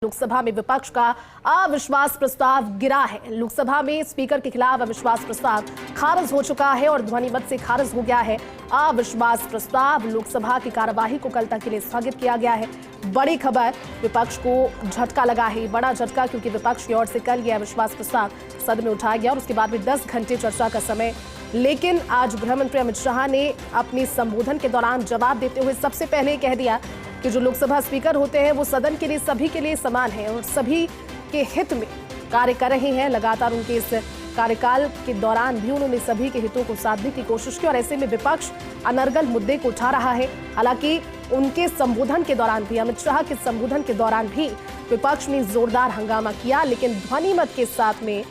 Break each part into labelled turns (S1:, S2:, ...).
S1: लोकसभा में विपक्ष का अविश्वास प्रस्ताव गिरा है। लोकसभा में स्पीकर के खिलाफ अविश्वास प्रस्ताव खारिज हो चुका है और ध्वनि मत से खारिज हो गया है। अविश्वास प्रस्ताव लोकसभा की कार्यवाही को कल तक के लिए स्थगित किया गया है। बड़ी खबर, विपक्ष को झटका लगा है, बड़ा झटका, क्योंकि विपक्ष की ओर से कल यह अविश्वास प्रस्ताव सदन में उठाया गया और उसके बाद भी 10 घंटे चर्चा का समय। लेकिन आज गृह मंत्री अमित शाह ने अपने संबोधन के दौरान जवाब देते हुए सबसे पहले कह दिया कि जो लोकसभा स्पीकर होते हैं वो सदन के लिए, सभी के लिए समान हैं और सभी के हित में कार्य कर रहे हैं। लगातार उनके इस कार्यकाल के दौरान भी उन्होंने सभी के हितों को साधने की कोशिश की और ऐसे में विपक्ष अनर्गल मुद्दे को उठा रहा है। हालांकि उनके संबोधन के दौरान भी, अमित शाह के संबोधन के दौरान भी विपक्ष ने जोरदार हंगामा किया, लेकिन ध्वनि मत के साथ में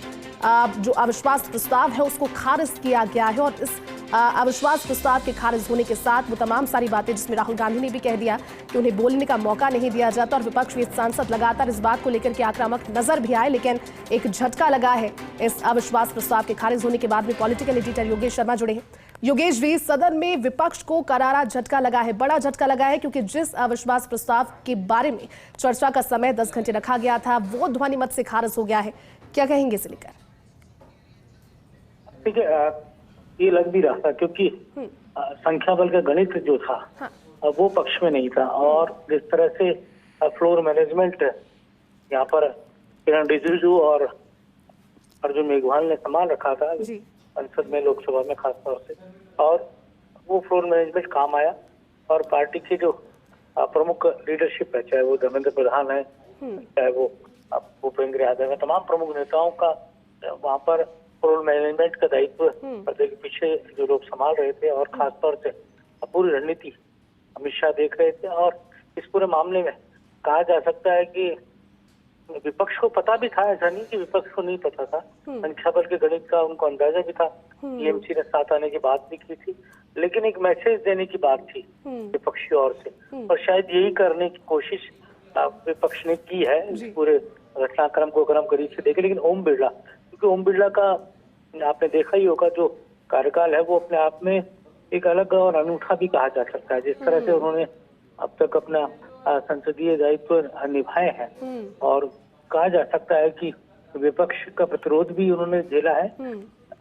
S1: जो अविश्वास प्रस्ताव है उसको खारिज किया गया है। और इस अविश्वास प्रस्ताव के खारिज होने के साथ वो तमाम सारी बातें, जिसमें राहुल गांधी ने भी कह दिया कि उन्हें बोलने का मौका नहीं दिया जाता और विपक्ष के सांसद लगातार इस बात को लेकर के आक्रामक नजर भी आए, लेकिन एक झटका लगा है इस अविश्वास प्रस्ताव के खारिज होने के बाद में। पॉलिटिकल एडिटर योगेश शर्मा जुड़े हैं। योगेश जी, सदन में विपक्ष को करारा झटका लगा है, बड़ा झटका लगा है, क्योंकि जिस अविश्वास प्रस्ताव के बारे में चर्चा का समय 10 घंटे रखा गया था वो ध्वनि मत से खारिज हो गया है। क्या कहेंगे इसे लेकर?
S2: ठीक है, ये लग भी रहा था क्योंकि संख्या बल का गणित जो था वो पक्ष में नहीं था और जिस तरह से फ्लोर मैनेजमेंट यहाँ पर किरण रिजिजू और अर्जुन मेघवाल ने संभाल रखा था संसद में, लोकसभा में खासतौर से, और वो फ्लोर मैनेजमेंट काम आया और पार्टी की जो प्रमुख लीडरशिप है, चाहे वो धर्मेंद्र प्रधान है, चाहे वो भूपेंद्र यादव है, तमाम प्रमुख नेताओं का वहाँ पर फ्लोर मैनेजमेंट का दायित्व पर्दे के पीछे जो लोग संभाल रहे थे और खासतौर से पूरी रणनीति अमित शाह देख रहे थे। और इस पूरे मामले में कहा जा सकता है कि विपक्ष को पता भी था, ऐसा नहीं कि विपक्ष को नहीं पता था, संख्या बल के गणित का उनको अंदाजा भी था। टीएमसी ने साथ आने की बात भी की थी, लेकिन एक मैसेज देने की बात थी विपक्ष की ओर से और शायद यही करने की कोशिश विपक्ष ने की है इस पूरे घटनाक्रम को अगर हम करीब से देखें। लेकिन ओम बिरला, क्योंकि ओम बिरला का आपने देखा ही होगा जो कार्यकाल है वो अपने आप में एक अलग और अनूठा भी कहा जा सकता है। जिस तरह से उन्होंने अब तक अपना संसदीय दायित्व निभाए हैं और कहा जा सकता है कि विपक्ष का प्रतिरोध भी उन्होंने झेला है,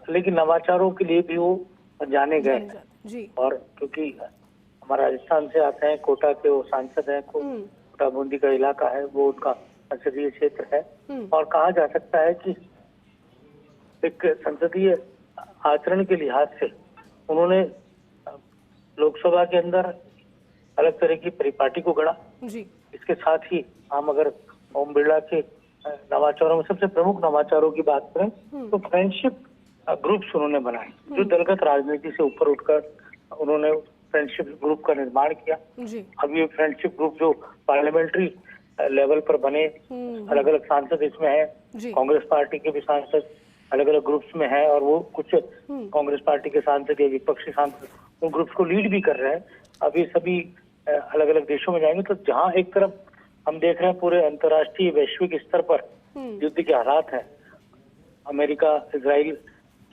S2: लेकिन नवाचारों के लिए भी वो जाने गए। और क्योंकि हमारा राजस्थान से आते हैं, कोटा के वो सांसद हैं, कोटा बूंदी का इलाका है, वो उनका संसदीय क्षेत्र है और कहा जा सकता है कि एक संसदीय आचरण के लिहाज से उन्होंने लोकसभा के अंदर अलग तरह की परिपाटी को गढ़ा। इसके साथ ही हम अगर ओम बिरला के नवाचारों में सबसे प्रमुख नवाचारों की बात करें तो फ्रेंडशिप ग्रुप्स उन्होंने बनाए, जो दलगत राजनीति से ऊपर उठकर उन्होंने फ्रेंडशिप ग्रुप का निर्माण किया। अब ये फ्रेंडशिप ग्रुप जो पार्लियामेंट्री लेवल पर बने, अलग अलग सांसद इसमें है, कांग्रेस पार्टी के भी सांसद अलग अलग ग्रुप्स में है और वो कुछ कांग्रेस पार्टी के सांसद या विपक्षी सांसद उन ग्रुप्स को लीड भी कर रहे हैं। अभी सभी अलग अलग देशों में जाएंगे, तो जहां एक तरफ हम देख रहे हैं पूरे अंतर्राष्ट्रीय वैश्विक स्तर पर युद्ध के हालात हैं, अमेरिका इजराइल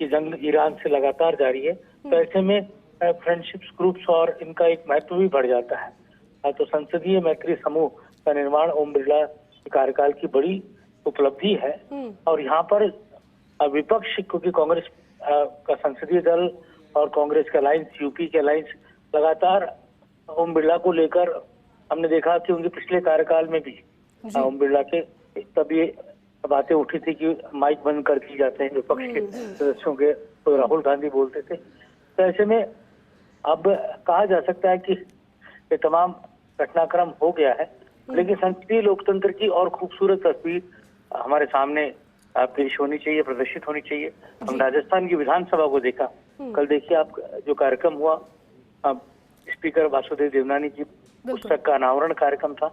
S2: की जंग ईरान से लगातार जारी है, तो ऐसे में फ्रेंडशिप ग्रुप्स और इनका एक महत्व भी बढ़ जाता है। तो संसदीय मैत्री समूह का निर्माण ओम बिरला के कार्यकाल की बड़ी उपलब्धि है। और यहाँ पर विपक्ष, क्योंकि कांग्रेस का संसदीय दल और कांग्रेस का अलायंस, यूपी के अलायंस लगातार ओम बिरला को लेकर, हमने देखा कि उनके पिछले कार्यकाल में भी ओम बिरला के तब ये बातें उठी थी कि माइक बंद कर दिए जाते हैं विपक्ष के सदस्यों के, तो राहुल गांधी बोलते थे। तो ऐसे में अब कहा जा सकता है कि ये तमाम घटनाक्रम हो गया है, लेकिन संसदीय लोकतंत्र की और खूबसूरत तस्वीर हमारे सामने पेश होनी चाहिए, प्रदर्शित होनी चाहिए। हम राजस्थान की विधानसभा को देखा, कल देखिए आप जो कार्यक्रम हुआ, स्पीकर वासुदेव देवनानी की पुस्तक का अनावरण कार्यक्रम था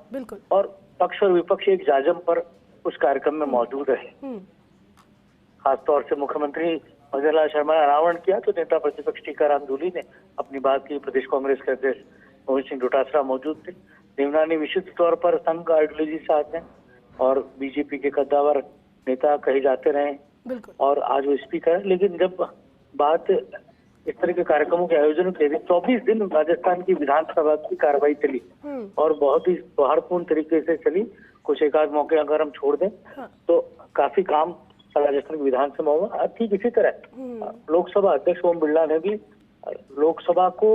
S2: और पक्ष और विपक्ष एक जाजम पर उस कार्यक्रम में मौजूद रहे। खासतौर से मुख्यमंत्री मदनलाल शर्मा ने अनावरण किया तो नेता प्रतिपक्ष टीकाराम जूली ने अपनी बात की। प्रदेश कांग्रेस के अध्यक्ष मोहन सिंह डोटासरा मौजूद थे। देवनानी विशुद्ध तौर पर संघ आइडियोलॉजी से आते हैं और बीजेपी के कद्दावर नेता कहे जाते रहे और आज वो स्पीकर है। लेकिन जब बात इस तरह के कार्यक्रमों के आयोजन के लिए 24 दिन राजस्थान की विधानसभा की कार्रवाई चली और बहुत ही सौहार्दपूर्ण तरीके से चली। कुछ एक आध मौके अगर हम छोड़ दें तो काफी काम राजस्थान की विधानसभा हुआ। ठीक इसी तरह लोकसभा अध्यक्ष ओम बिरला ने भी लोकसभा को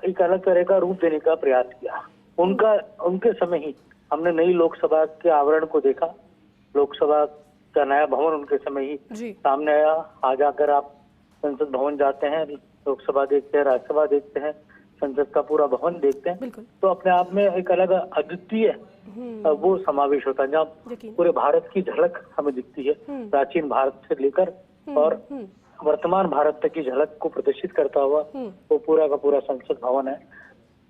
S2: एक अलग तरह का रूप देने का प्रयास किया। उनके समय ही हमने नई लोकसभा के आवरण को देखा। लोकसभा का नया भवन उनके समय ही सामने आया। आज आकर आप संसद भवन जाते हैं, लोकसभा देखते हैं, राज्यसभा देखते हैं, संसद का पूरा भवन देखते हैं, तो अपने आप में एक अलग अद्वितीय वो समावेश होता है जहाँ पूरे भारत की झलक हमें दिखती है, प्राचीन भारत से लेकर और वर्तमान भारत तक की झलक को प्रदर्शित करता हुआ वो पूरा का पूरा संसद भवन है।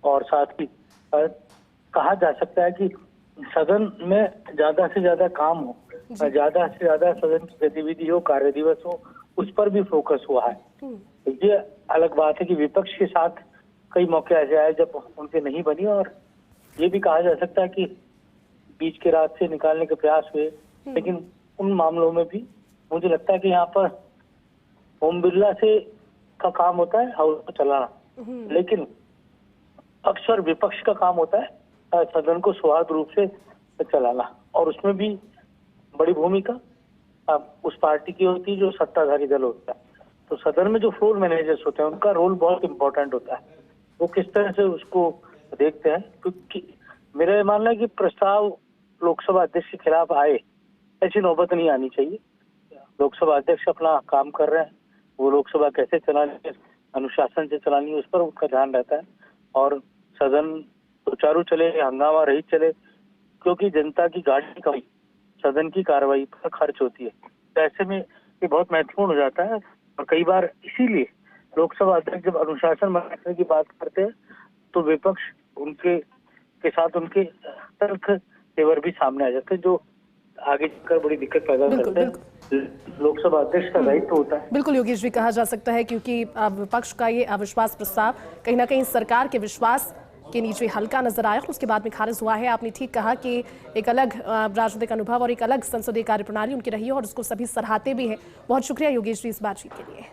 S2: और साथ ही कहा जा सकता है कि सदन में ज्यादा से ज्यादा काम हो, ज्यादा से ज्यादा सदन की गतिविधि हो, कार्य दिवस हो, उस पर भी फोकस हुआ है। ये अलग बात है कि विपक्ष के साथ कई मौके ऐसे आए जब उनके नहीं बनी, और ये भी कहा जा सकता है कि बीच के रास्ते निकालने के प्रयास हुए, लेकिन उन मामलों में भी मुझे लगता है कि यहाँ पर ओम बिरला से का काम होता है हाउस को चलाना, लेकिन अक्सर विपक्ष का काम होता है सदन को सुचारू रूप से चलाना, और उसमें भी बड़ी भूमिका उस पार्टी की होती है जो सत्ताधारी दल होता है। तो सदन में जो फ्लोर मैनेजर्स होते हैं उनका रोल बहुत इंपॉर्टेंट होता है, वो किस तरह से उसको देखते हैं। क्योंकि मेरा ये मानना है कि प्रस्ताव लोकसभा अध्यक्ष के खिलाफ आए ऐसी नौबत नहीं आनी चाहिए। लोकसभा अध्यक्ष अपना काम कर रहे हैं, वो लोकसभा कैसे चलानी है, अनुशासन से चलानी है, उस पर उनका ध्यान रहता है, और सदन सुचारू चले, हंगामा रहित चले, क्योंकि जनता की गाड़ी का सदन की कार्रवाई पर खर्च होती है। तो ऐसे में ये बहुत महत्वपूर्ण हो जाता है, और कई बार इसीलिए लोकसभा अध्यक्ष जब अनुशासन बनाने की बात करते हैं तो विपक्ष के साथ उनके तर्क तेवर भी सामने आ जाते हैं, जो आगे चलकर बड़ी दिक्कत पैदा करते हैं। लोकसभा अध्यक्ष का दायित्व होता है।
S1: बिल्कुल योगेश जी, कहा जा सकता है क्योंकि विपक्ष का ये अविश्वास प्रस्ताव कहीं ना कहीं सरकार के विश्वास के नीचे हल्का नजर आया और उसके बाद में खारिज हुआ है। आपने ठीक कहा कि एक अलग राजनीतिक अनुभव और एक अलग संसदीय कार्यप्रणाली उनकी रही है और उसको सभी सराहते भी हैं। बहुत शुक्रिया योगेश जी इस बातचीत के लिए।